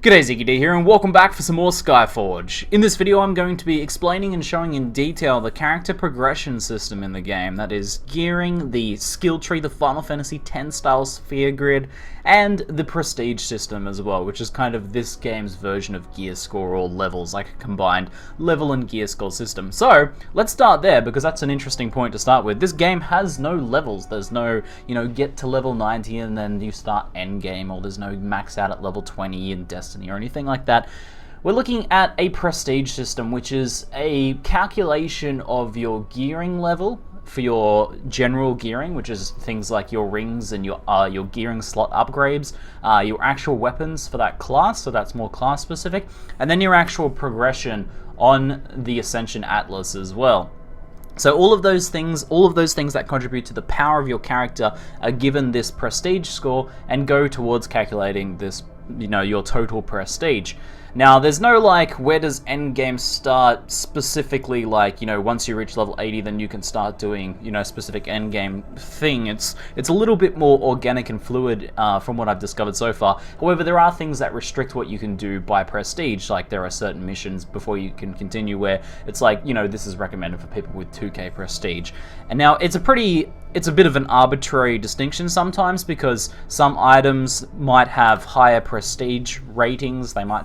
G'day, ZiggyD here, and welcome back for some more SKYFORGE. In this video I'm going to be explaining and showing in detail the character progression system in the game, that is, gearing, the skill tree, the Final Fantasy X style sphere grid, and the prestige system as well, which is kind of this game's version of gear score or levels, like a combined level and gear score system. So, let's start there, because that's an interesting point to start with. This game has no levels. There's no, get to level 90 and then you start endgame, or there's no max out at level 20 in Destiny or anything like that. We're looking at a prestige system, which is a calculation of your gearing level for your general gearing, which is things like your rings and your gearing slot upgrades, your actual weapons for that class, so that's more class specific, and then your actual progression on the Ascension Atlas as well. So all of those things that contribute to the power of your character are given this prestige score and go towards calculating this, your total prestige. Now, there's no where does endgame start specifically, once you reach level 80 then you can start doing, specific endgame thing. It's a little bit more organic and fluid from what I've discovered so far. However, there are things that restrict what you can do by prestige, like there are certain missions before you can continue where it's this is recommended for people with 2k prestige. And now it's a bit of an arbitrary distinction sometimes, because some items might have higher prestige ratings, they might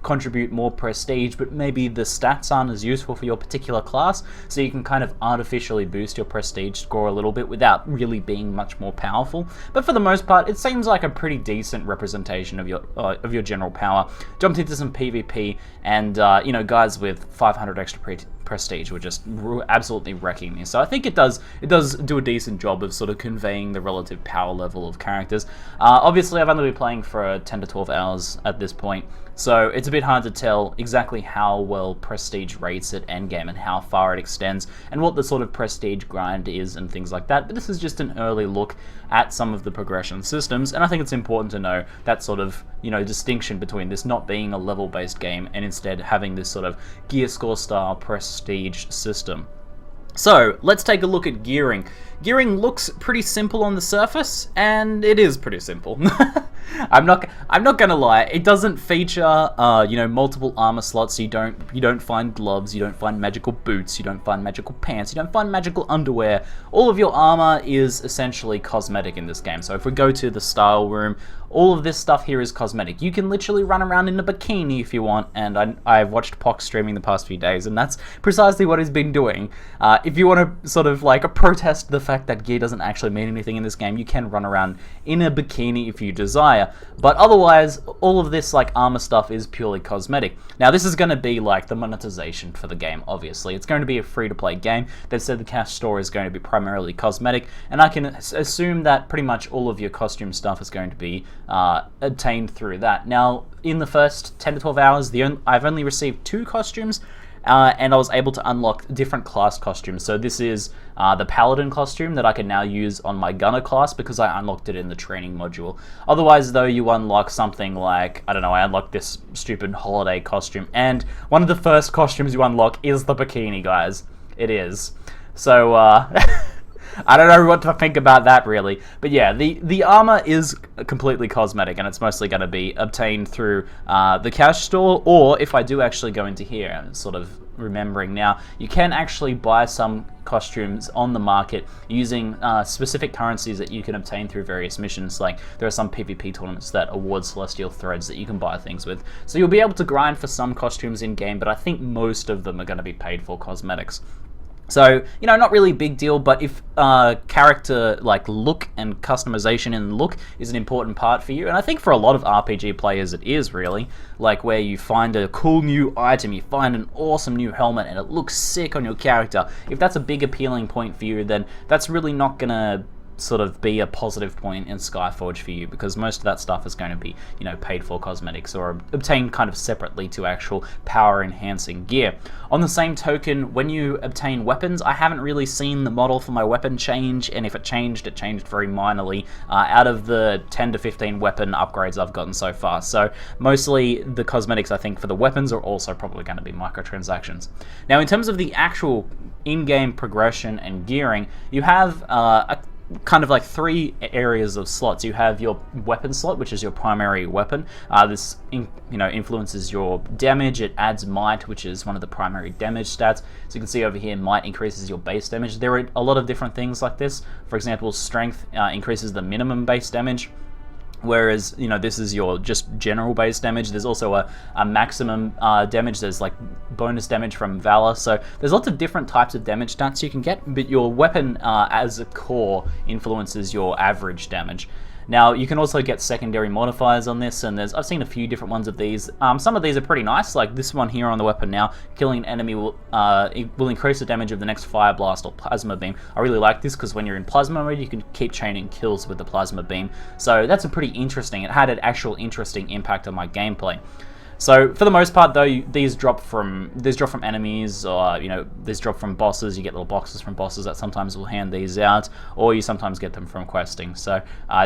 contribute more prestige, but maybe the stats aren't as useful for your particular class, so you can kind of artificially boost your prestige score a little bit without really being much more powerful. But for the most part, it seems like a pretty decent representation of your general power. Jumped into some PvP, and guys with 500 extra prestige were just absolutely wrecking me. So I think it does do a decent job of sort of conveying the relative power level of characters. Obviously, I've only been playing for 10 to 12 hours at this point, so it's a bit hard to tell exactly how well prestige rates at endgame and how far it extends and what the sort of prestige grind is and things like that. But this is just an early look at some of the progression systems, and I think it's important to know that sort of distinction between this not being a level-based game and instead having this sort of gear score style prestige system. So, let's take a look at gearing. Gearing looks pretty simple on the surface, and it is pretty simple. I'm not gonna lie. It doesn't feature, multiple armor slots. You don't find gloves. You don't find magical boots. You don't find magical pants. You don't find magical underwear. All of your armor is essentially cosmetic in this game. So if we go to the style room, all of this stuff here is cosmetic. You can literally run around in a bikini if you want, and I've watched Pox streaming the past few days, and that's precisely what he's been doing. If you want to sort of protest the fact that gear doesn't actually mean anything in this game, you can run around in a bikini if you desire. But otherwise, all of this armor stuff is purely cosmetic. Now, this is going to be the monetization for the game, obviously. It's going to be a free-to-play game. They've said the cash store is going to be primarily cosmetic, and I can assume that pretty much all of your costume stuff is going to be obtained through that. Now, in the first 10 to 12 hours, I've only received 2 costumes, and I was able to unlock different class costumes. So this is the Paladin costume that I can now use on my Gunner class because I unlocked it in the training module. Otherwise, though, you unlock something like, I unlocked this stupid holiday costume, and one of the first costumes you unlock is the bikini, guys. It is. So, I don't know what to think about that, really. But yeah, the armor is completely cosmetic, and it's mostly going to be obtained through the cash store, or if I do actually go into here, I'm sort of remembering now, you can actually buy some costumes on the market using specific currencies that you can obtain through various missions. Like, there are some PvP tournaments that award celestial threads that you can buy things with. So you'll be able to grind for some costumes in-game, but I think most of them are going to be paid for cosmetics. So, not really a big deal, but if character look and customization in the look is an important part for you, and I think for a lot of RPG players it is really, where you find a cool new item, you find an awesome new helmet and it looks sick on your character. If that's a big appealing point for you, then that's really not gonna sort of be a positive point in SKYFORGE for you, because most of that stuff is going to be, paid for cosmetics or obtained kind of separately to actual power enhancing gear. On the same token, when you obtain weapons, I haven't really seen the model for my weapon change, and if it changed very minorly out of the 10 to 15 weapon upgrades I've gotten so far. So mostly the cosmetics, I think, for the weapons are also probably going to be microtransactions. Now, in terms of the actual in-game progression and gearing, you have kind of like three areas of slots. You have your weapon slot, which is your primary weapon. This influences your damage. It adds might, which is one of the primary damage stats. So you can see over here, might increases your base damage. There are a lot of different things like this. For example, strength increases the minimum base damage, whereas this is your just general base damage. There's also a maximum damage. There's like bonus damage from Valor. So there's lots of different types of damage stats you can get, but your weapon as a core influences your average damage. Now, you can also get secondary modifiers on this, and I've seen a few different ones of these. Some of these are pretty nice, like this one here on the weapon now. Killing an enemy will increase the damage of the next Fire Blast or Plasma Beam. I really like this because when you're in Plasma mode, you can keep chaining kills with the Plasma Beam. So that's a pretty interesting, it had an actual interesting impact on my gameplay. So for the most part, though, these drop from enemies, or these drop from bosses. You get little boxes from bosses that sometimes will hand these out, or you sometimes get them from questing. So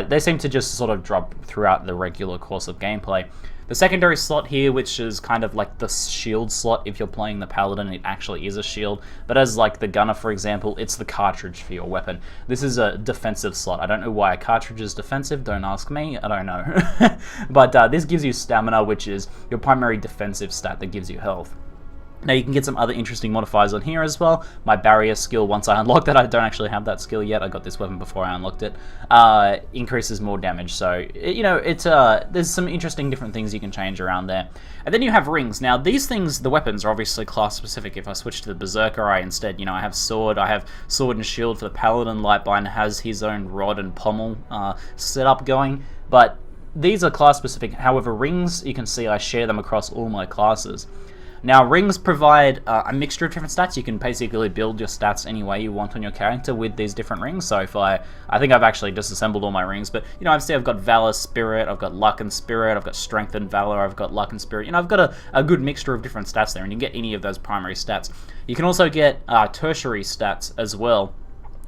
they seem to just sort of drop throughout the regular course of gameplay. The secondary slot here, which is kind of like the shield slot, if you're playing the Paladin, it actually is a shield. But as like the Gunner, for example, it's the cartridge for your weapon. This is a defensive slot. I don't know why a cartridge is defensive, don't ask me, I don't know. But this gives you stamina, which is your primary defensive stat that gives you health. Now you can get some other interesting modifiers on here as well. My barrier skill, once I unlock that, I don't actually have that skill yet. I got this weapon before I unlocked it. Increases more damage. So there's some interesting different things you can change around there. And then you have rings. Now these things, the weapons are obviously class specific. If I switch to the Berserker, I instead, I have sword. I have sword and shield for the Paladin. Lightbind has his own rod and pommel setup going, but these are class specific. However, rings, you can see I share them across all my classes. Now, rings provide a mixture of different stats. You can basically build your stats any way you want on your character with these different rings. So if I think I've actually disassembled all my rings, but I've got Valor, Spirit, I've got Luck and Spirit, I've got Strength and Valor, I've got Luck and Spirit. I've got a good mixture of different stats there, and you can get any of those primary stats. You can also get tertiary stats as well.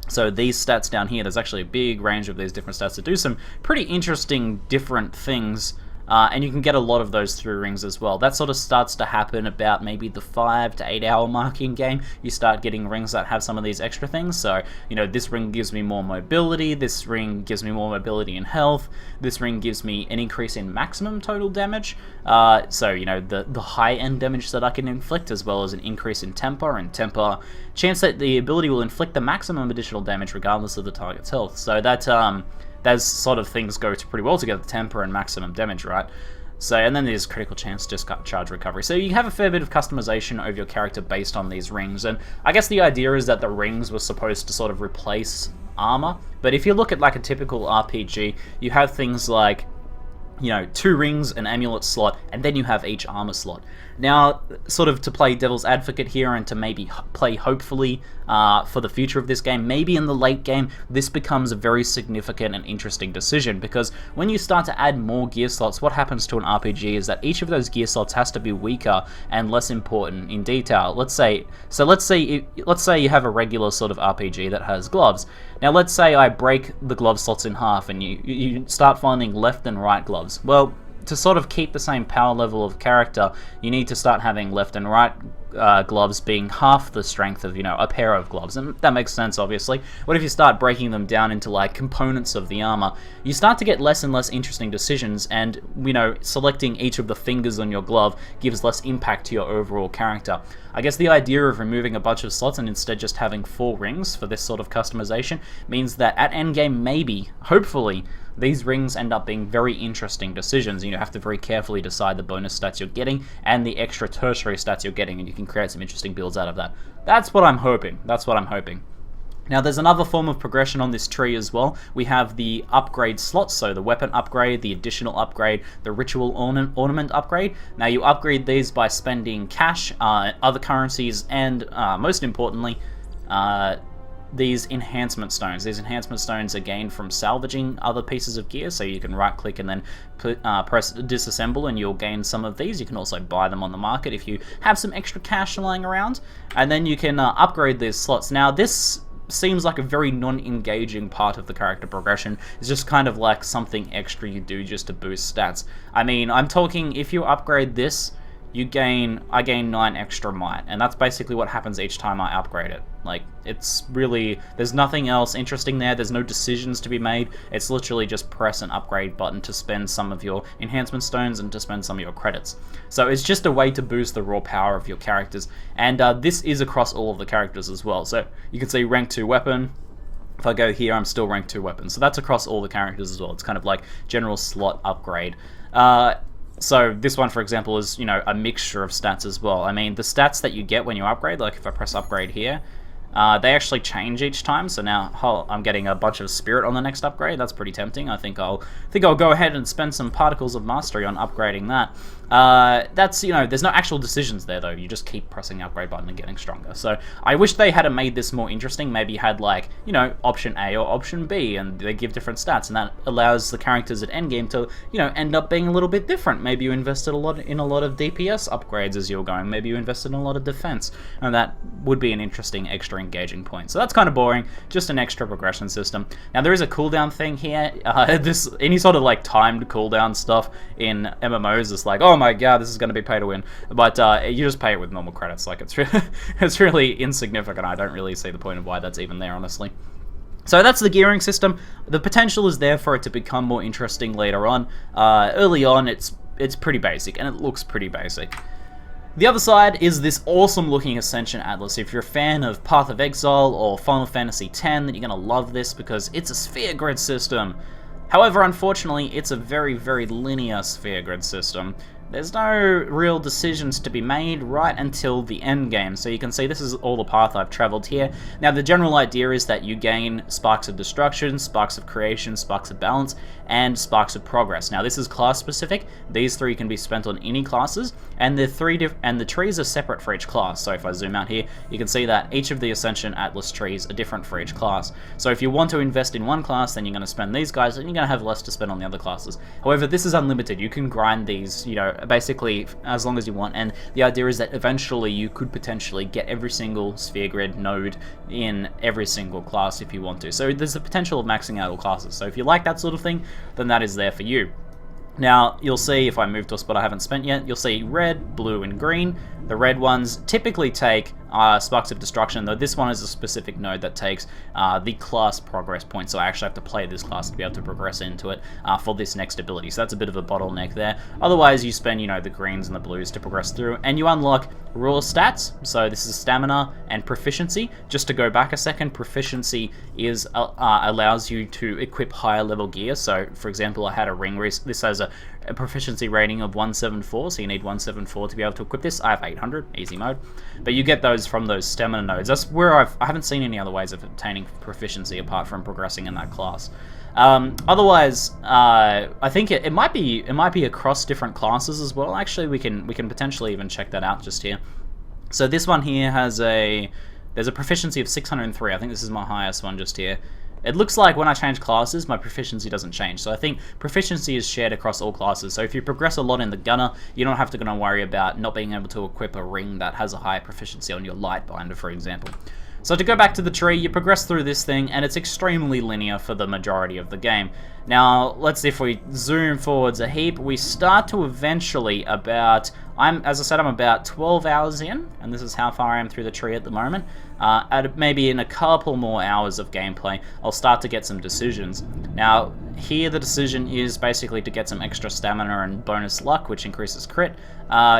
So these stats down here, there's actually a big range of these different stats that do some pretty interesting different things. And you can get a lot of those through rings as well. That sort of starts to happen about maybe the 5 to 8 hour mark in game. You start getting rings that have some of these extra things. So, this ring gives me more mobility. This ring gives me more mobility and health. This ring gives me an increase in maximum total damage. The high end damage that I can inflict, as well as an increase in temper. And temper, chance that the ability will inflict the maximum additional damage regardless of the target's health. So that those sort of things go pretty well together, temper and maximum damage, right? So, and then there's critical chance, discharge recovery. So you have a fair bit of customization of your character based on these rings, and I guess the idea is that the rings were supposed to sort of replace armor, but if you look at like a typical RPG, you have things like 2 rings, an amulet slot, and then you have each armor slot. Now, sort of to play devil's advocate here and to maybe play hopefully for the future of this game, maybe in the late game, this becomes a very significant and interesting decision, because when you start to add more gear slots, what happens to an RPG is that each of those gear slots has to be weaker and less important in detail. Let's say you have a regular sort of RPG that has gloves. Now let's say I break the glove slots in half and you start finding left and right gloves. Well, to sort of keep the same power level of character, you need to start having left and right gloves being half the strength of, a pair of gloves. And that makes sense, obviously. What if you start breaking them down into, like, components of the armor? You start to get less and less interesting decisions, and, selecting each of the fingers on your glove gives less impact to your overall character. I guess the idea of removing a bunch of slots and instead just having 4 rings for this sort of customization means that at endgame, maybe, hopefully, these rings end up being very interesting decisions. You have to very carefully decide the bonus stats you're getting and the extra tertiary stats you're getting, and you can create some interesting builds out of that. That's what I'm hoping. Now, there's another form of progression on this tree as well. We have the upgrade slots, so the weapon upgrade, the additional upgrade, the ritual ornament upgrade. Now, you upgrade these by spending cash, other currencies, and most importantly, these enhancement stones. These enhancement stones are gained from salvaging other pieces of gear, so you can right click and then press disassemble and you'll gain some of these. You can also buy them on the market if you have some extra cash lying around, and then you can upgrade these slots. Now this seems like a very non-engaging part of the character progression. It's just kind of like something extra you do just to boost stats. I mean, I'm talking if you upgrade this, I gain 9 extra might, and that's basically what happens each time I upgrade it. Like, it's really, there's nothing else interesting there, there's no decisions to be made, it's literally just press an upgrade button to spend some of your enhancement stones and to spend some of your credits. So it's just a way to boost the raw power of your characters, and this is across all of the characters as well. So you can see rank 2 weapon. If I go here, I'm still rank 2 weapon. So that's across all the characters as well. It's kind of like general slot upgrade. So this one, for example, is, you know, a mixture of stats as well. I mean, the stats that you get when you upgrade, like if I press upgrade here, they actually change each time. So now I'm getting a bunch of spirit on the next upgrade. That's pretty tempting. I think I'll go ahead and spend some particles of mastery on upgrading that. That's, you know, there's no actual decisions there though. You just keep pressing the upgrade button and getting stronger. So I wish they had made this more interesting. Maybe had, like, you know, option A or option B, and they give different stats, and that allows the characters at endgame to, you know, end up being a little bit different. Maybe you invested in a lot of DPS upgrades as you're going. Maybe you invested in a lot of defense, and that would be an interesting extra engaging point. So that's kind of boring. Just an extra progression system. Now there is a cooldown thing here. Any sort of like timed cooldown stuff in MMOs is like, oh my god, this is going to be pay to win, but you just pay it with normal credits. Like, it's really insignificant. I don't really see the point of why that's even there, honestly. So that's the gearing system. The potential is there for it to become more interesting later on. Early on, it's pretty basic, and it looks pretty basic. The other side is this awesome looking Ascension Atlas. If you're a fan of Path of Exile or Final Fantasy X, then you're going to love this because it's a sphere grid system. However, unfortunately, it's a very, very linear sphere grid system. There's no real decisions to be made right until the end game. So you can see this is all the path I've traveled here. Now the general idea is that you gain Sparks of Destruction, Sparks of Creation, Sparks of Balance, and Sparks of Progress. Now this is class specific. These 3 can be spent on any classes, and the trees are separate for each class. So if I zoom out here, you can see that each of the Ascension Atlas trees are different for each class. So if you want to invest in one class, then you're going to spend these guys, and you're going to have less to spend on the other classes. However, this is unlimited. You can grind these, you know, basically as long as you want, and the idea is that eventually you could potentially get every single sphere grid node in every single class if you want to. So there's the potential of maxing out all classes. So if you like that sort of thing, then that is there for you. Now, you'll see if I move to a spot I haven't spent yet, you'll see red, blue, and green. The red ones typically take Sparks of Destruction, though this one is a specific node that takes the class progress point, so I actually have to play this class to be able to progress into it for this next ability, so that's a bit of a bottleneck there. Otherwise, you spend, you know, the greens and the blues to progress through, and you unlock raw stats, so this is stamina and proficiency. Just to go back a second, proficiency is allows you to equip higher level gear, so for example, I had a ring wrist. This has a proficiency rating of 174, so you need 174 to be able to equip this. I have 800, easy mode, but you get those from those stamina nodes. That's where I haven't seen any other ways of obtaining proficiency apart from progressing in that class. Otherwise, I think it might be across different classes as well. Actually, we can potentially even check that out just here. So this one here has there's a proficiency of 603. I think this is my highest one just here. It looks like when I change classes, my proficiency doesn't change. So I think proficiency is shared across all classes. So if you progress a lot in the gunner, you don't have to worry about not being able to equip a ring that has a higher proficiency on your light binder, for example. So to go back to the tree, you progress through this thing, and it's extremely linear for the majority of the game. Now, let's see if we zoom forwards a heap. We start to eventually as I said, I'm about 12 hours in, and this is how far I am through the tree at the moment. Maybe in a couple more hours of gameplay, I'll start to get some decisions. Now, here the decision is basically to get some extra stamina and bonus luck, which increases crit.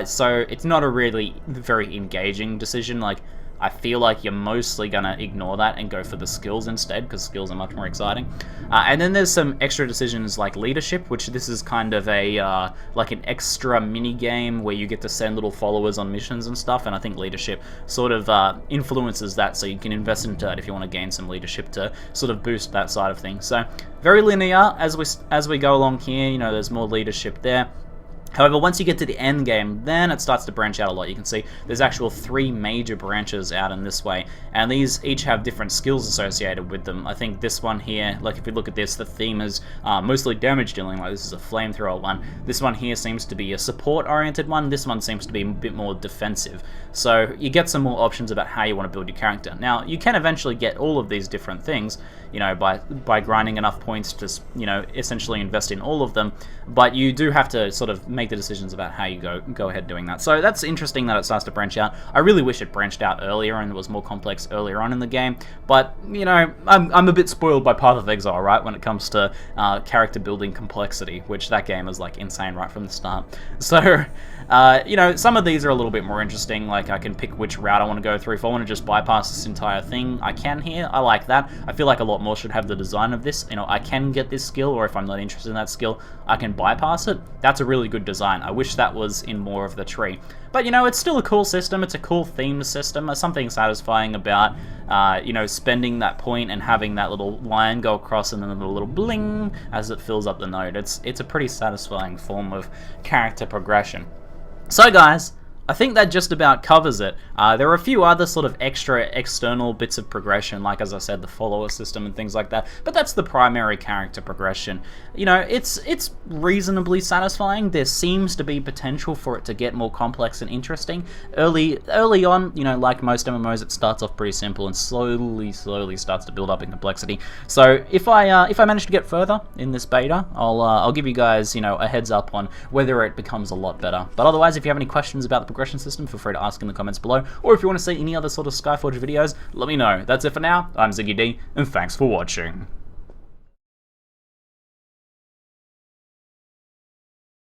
So it's not a really very engaging decision. Like, I feel like you're mostly going to ignore that and go for the skills instead, because skills are much more exciting. And then there's some extra decisions like leadership, which this is kind of a like an extra mini game where you get to send little followers on missions and stuff, and I think leadership sort of influences that, so you can invest into it if you want to gain some leadership to sort of boost that side of things. So very linear as we go along here. You know, there's more leadership there. However, once you get to the end game, then it starts to branch out a lot. You can see there's actual 3 major branches out in this way, and these each have different skills associated with them. I think this one here, like if you look at this, the theme is mostly damage dealing, like this is a flamethrower one. This one here seems to be a support-oriented one. This one seems to be a bit more defensive. So you get some more options about how you want to build your character. Now, you can eventually get all of these different things, you know, by grinding enough points to, you know, essentially invest in all of them, but you do have to sort of make make the decisions about how you go ahead doing that. So that's interesting that it starts to branch out. I really wish it branched out earlier and it was more complex earlier on in the game, but, you know, I'm a bit spoiled by Path of Exile, right, when it comes to character building complexity, which that game is, like, insane right from the start. So, you know, some of these are a little bit more interesting, like I can pick which route I want to go through. If I want to just bypass this entire thing, I can here. I like that. I feel like a lot more should have the design of this. You know, I can get this skill, or if I'm not interested in that skill, I can bypass it. That's a really good design. I wish that was in more of the tree. But, you know, it's still a cool system. It's a cool themed system. There's something satisfying about, you know, spending that point and having that little line go across and then a little bling as it fills up the node. It's a pretty satisfying form of character progression. So guys, I think that just about covers it. There are a few other sort of extra external bits of progression, like as I said, the follower system and things like that, but that's the primary character progression. You know, it's reasonably satisfying. There seems to be potential for it to get more complex and interesting. Early on, you know, like most MMOs, it starts off pretty simple and slowly starts to build up in complexity. So if I manage to get further in this beta, I'll give you guys, you know, a heads up on whether it becomes a lot better. But otherwise, if you have any questions about the progression system, feel free to ask in the comments below, or if you want to see any other sort of SkyForge videos, let me know. That's it for now. I'm ZiggyD, and thanks for watching.